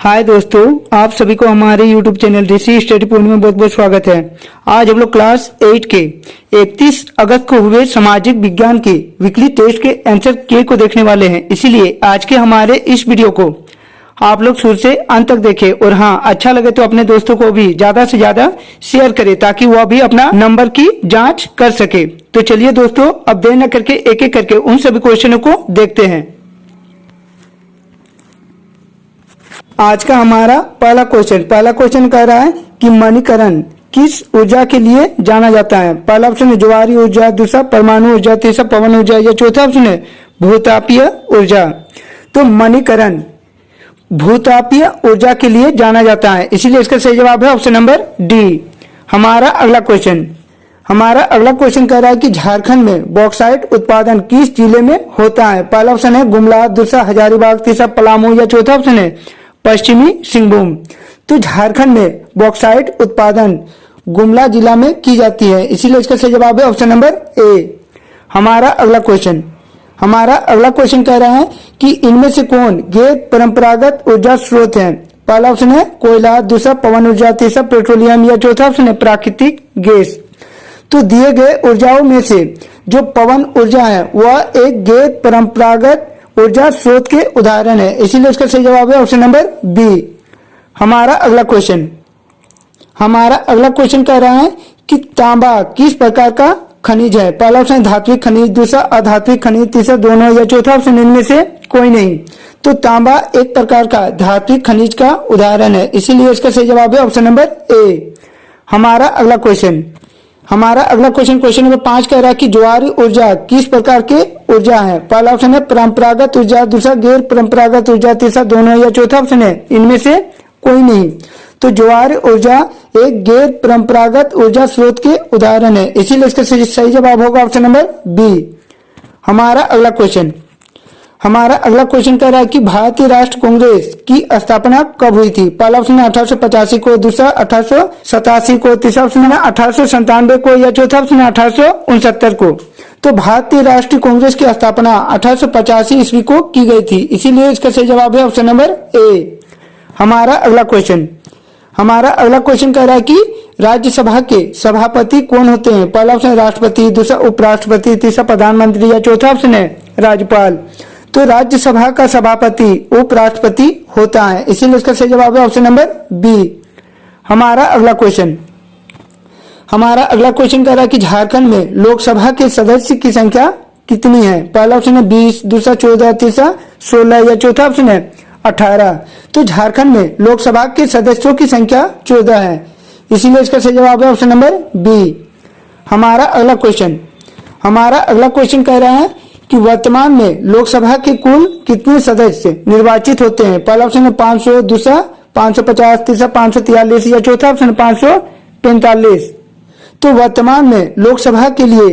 हाय दोस्तों, आप सभी को हमारे YouTube चैनल ऋषि स्टडी पॉइंट में बहुत बहुत स्वागत है। आज हम लोग क्लास 8 के 31 अगस्त को हुए सामाजिक विज्ञान के वीकली टेस्ट के आंसर के को देखने वाले हैं। इसीलिए आज के हमारे इस वीडियो को आप लोग शुरू से अंत तक देखें और हाँ, अच्छा लगे तो अपने दोस्तों को भी ज्यादा से ज्यादा शेयर करें ताकि वह भी अपना नंबर की जाँच कर सके। तो चलिए दोस्तों, अब देर न करके एक एक करके उन सभी क्वेश्चनों को देखते हैं। आज का हमारा पहला क्वेश्चन कह रहा है कि मणिकरण किस ऊर्जा के लिए जाना जाता है। पहला ऑप्शन है ज्वारीय ऊर्जा, दूसरा परमाणु ऊर्जा, तीसरा पवन ऊर्जा या चौथा ऑप्शन है भूतापीय ऊर्जा। तो मणिकरण भूतापीय ऊर्जा के लिए जाना जाता है, इसीलिए इसका सही जवाब है ऑप्शन नंबर डी। हमारा अगला क्वेश्चन कह रहा है कि झारखंड में बॉक्साइट उत्पादन किस जिले में होता है। पहला ऑप्शन है गुमला, दूसरा हजारीबाग, तीसरा पलामू या चौथा ऑप्शन है पश्चिमी सिंहभूम। तो झारखंड में बॉक्साइट उत्पादन गुमला जिला में की जाती है, इसीलिए इसका सही जवाब है ऑप्शन नंबर ए। हमारा अगला क्वेश्चन कह रहा है कि इनमें से कौन गैर परंपरागत ऊर्जा स्रोत है। पहला ऑप्शन है कोयला, दूसरा पवन ऊर्जा, तीसरा पेट्रोलियम या चौथा ऑप्शन है प्राकृतिक गैस। तो दिए गए ऊर्जाओं में से जो पवन ऊर्जा है वह एक गैर परंपरागत ऊर्जा स्रोत के उदाहरण है, इसीलिए इसका सही जवाब है ऑप्शन नंबर बी। हमारा अगला क्वेश्चन कह रहा है कि तांबा किस प्रकार का खनिज है। पहला ऑप्शन धात्विक खनिज, दूसरा अधात्विक खनिज, तीसरा दोनों या चौथा ऑप्शन इनमें से कोई नहीं। तो तांबा एक प्रकार का धात्विक खनिज का उदाहरण है, इसीलिए इसका सही जवाब है ऑप्शन नंबर ए। हमारा अगला क्वेश्चन क्वेश्चन नंबर 5 कह रहा है कि ज्वारीय ऊर्जा किस प्रकार के ऊर्जा है। पहला ऑप्शन है परंपरागत ऊर्जा, दूसरा गैर परंपरागत ऊर्जा, तीसरा दोनों या चौथा ऑप्शन है इनमें से कोई नहीं। तो ज्वारीय ऊर्जा एक गैर परंपरागत ऊर्जा स्रोत के उदाहरण है, इसीलिए इसका सही जवाब होगा ऑप्शन नंबर बी। हमारा अगला क्वेश्चन कह रहा है कि भारतीय राष्ट्र कांग्रेस की स्थापना कब हुई थी। पहला ऑप्शन है 1885 को, दूसरा 1887 को, तीसरा ऑप्शन है 1897 को या चौथा ऑप्शन है 1869 को। तो भारतीय राष्ट्रीय कांग्रेस की स्थापना 1885 ईस्वी को की गई थी, इसीलिए इसका सही जवाब है ऑप्शन नंबर ए। हमारा अगला क्वेश्चन कह रहा है कि राज्यसभा के सभापति कौन होते हैं। पहला ऑप्शन है राष्ट्रपति, दूसरा उपराष्ट्रपति, तीसरा प्रधानमंत्री या चौथा ऑप्शन है राज्यपाल। तो राज्यसभा का सभापति उपराष्ट्रपति होता है, इसीलिए इसका सही जवाब है ऑप्शन नंबर बी। हमारा अगला क्वेश्चन कह रहा है कि झारखंड में लोकसभा के सदस्य की संख्या कितनी है। पहला ऑप्शन है 20, दूसरा 14, तीसरा 16 या चौथा ऑप्शन है 18। तो झारखंड में लोकसभा के सदस्यों की संख्या 14 है, इसीलिए इसका सही जवाब है ऑप्शन नंबर बी। हमारा अगला क्वेश्चन कह रहा है कि वर्तमान में लोकसभा के कुल कितने सदस्य निर्वाचित होते हैं। पहला ऑप्शन है 500, दूसरा 550, तीसरा 543 या चौथा ऑप्शन है 545। तो वर्तमान में लोकसभा के लिए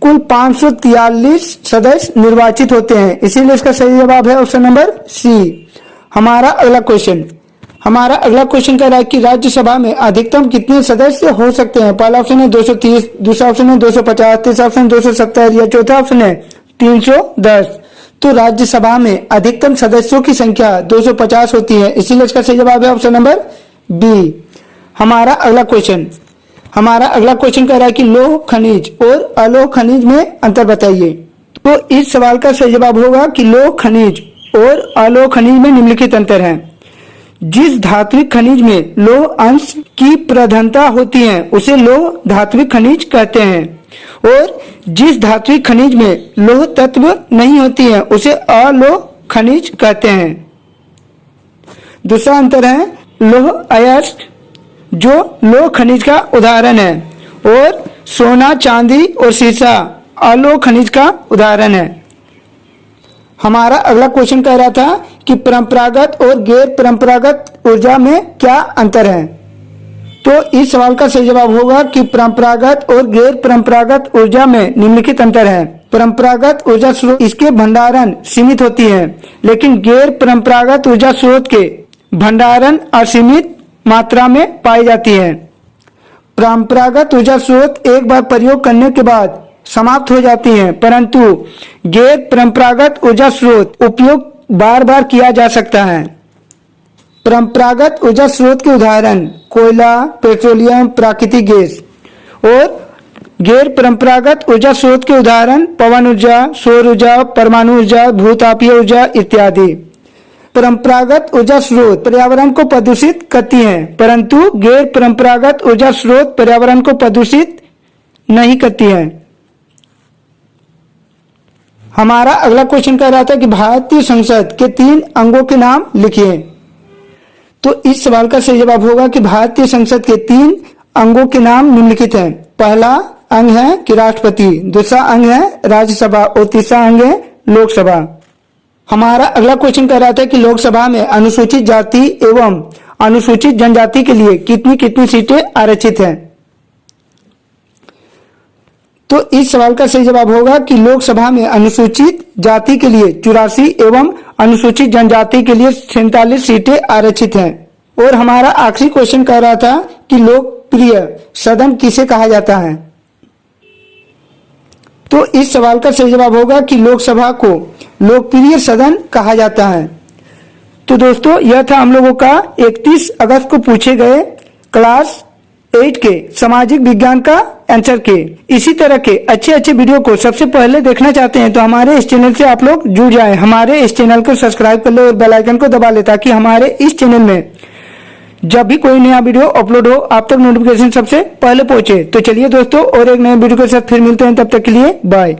कुल 543 सदस्य निर्वाचित होते हैं, इसीलिए इसका सही जवाब है ऑप्शन नंबर सी। हमारा अगला क्वेश्चन कह रहा है कि राज्यसभा में अधिकतम कितने सदस्य हो सकते हैं। पहला ऑप्शन है 230, दूसरा ऑप्शन है 250, तीसरा ऑप्शन 270 या चौथा ऑप्शन है 310। तो राज्यसभा में अधिकतम सदस्यों की संख्या 250 होती है, इसीलिए इसका सही जवाब है ऑप्शन नंबर बी। हमारा अगला क्वेश्चन कह रहा है कि लौह खनिज और अलोह खनिज में अंतर बताइए। तो इस सवाल का सही जवाब होगा कि लौह खनिज और अलोह खनिज में निम्नलिखित अंतर है। जिस धात्विक खनिज में लौह अंश की प्रधानता होती है उसे लौह धात्विक खनिज कहते हैं, और जिस धात्विक खनिज में लौह तत्व नहीं होती है उसे अलोह खनिज कहते हैं। दूसरा अंतर है लौह अयस्क, जो लौह खनिज का उदाहरण है, और सोना, चांदी और सीसा अलोह खनिज का उदाहरण है। हमारा अगला क्वेश्चन कह रहा था कि परंपरागत और गैर परंपरागत ऊर्जा में क्या अंतर है। तो इस सवाल का सही जवाब होगा कि परंपरागत और गैर परंपरागत ऊर्जा में निम्नलिखित अंतर है। परंपरागत ऊर्जा स्रोत इसके भंडारण सीमित होती है, लेकिन गैर परंपरागत ऊर्जा स्रोत के भंडारण असीमित मात्रा में पाई जाती है। परंपरागत ऊर्जा स्रोत एक बार प्रयोग करने के बाद समाप्त हो जाती हैं, परंतु गैर परंपरागत ऊर्जा स्रोत उपयोग बार बार किया जा सकता है। परंपरागत ऊर्जा स्रोत के उदाहरण कोयला, पेट्रोलियम, प्राकृतिक गैस। और गैर परंपरागत ऊर्जा स्रोत के उदाहरण पवन ऊर्जा, सौर ऊर्जा, परमाणु ऊर्जा, भूतापीय ऊर्जा इत्यादि। परंपरागत ऊर्जा स्रोत पर्यावरण को प्रदूषित करती हैं, परंतु गैर परंपरागत ऊर्जा स्रोत पर्यावरण को प्रदूषित नहीं करती हैं। हमारा अगला क्वेश्चन कह रहा था कि भारतीय संसद के 3 अंगों के नाम लिखिए। तो इस सवाल का सही जवाब होगा कि भारतीय संसद के 3 अंगों के नाम निम्नलिखित हैं। पहला अंग है कि राष्ट्रपति, दूसरा अंग है राज्यसभा और तीसरा अंग है लोकसभा। हमारा अगला क्वेश्चन कह रहा था कि लोकसभा में अनुसूचित जाति एवं अनुसूचित जनजाति के लिए कितनी कितनी सीटें आरक्षित हैं। तो इस सवाल का सही जवाब होगा कि लोकसभा में अनुसूचित जाति के लिए 84 एवं अनुसूचित जनजाति के लिए 47 सीटें आरक्षित हैं। और हमारा आखिरी क्वेश्चन कह रहा था कि लोकप्रिय सदन किसे कहा जाता है। तो इस सवाल का सही जवाब होगा कि लोकसभा को लोकप्रिय सदन कहा जाता है। तो दोस्तों यह था हम लोगों का 31 अगस्त को पूछे गए क्लास 8 के सामाजिक विज्ञान का आंसर के। इसी तरह के अच्छे वीडियो को सबसे पहले देखना चाहते हैं तो हमारे इस चैनल से आप लोग जुड़ जाएं। हमारे इस चैनल को सब्सक्राइब कर ले और बेल आइकन को दबा ले ताकि हमारे इस चैनल में जब भी कोई नया वीडियो अपलोड हो आप तक नोटिफिकेशन सबसे पहले पहुंचे। तो चलिए दोस्तों और एक नए वीडियो के साथ फिर मिलते हैं, तब तक के लिए बाय।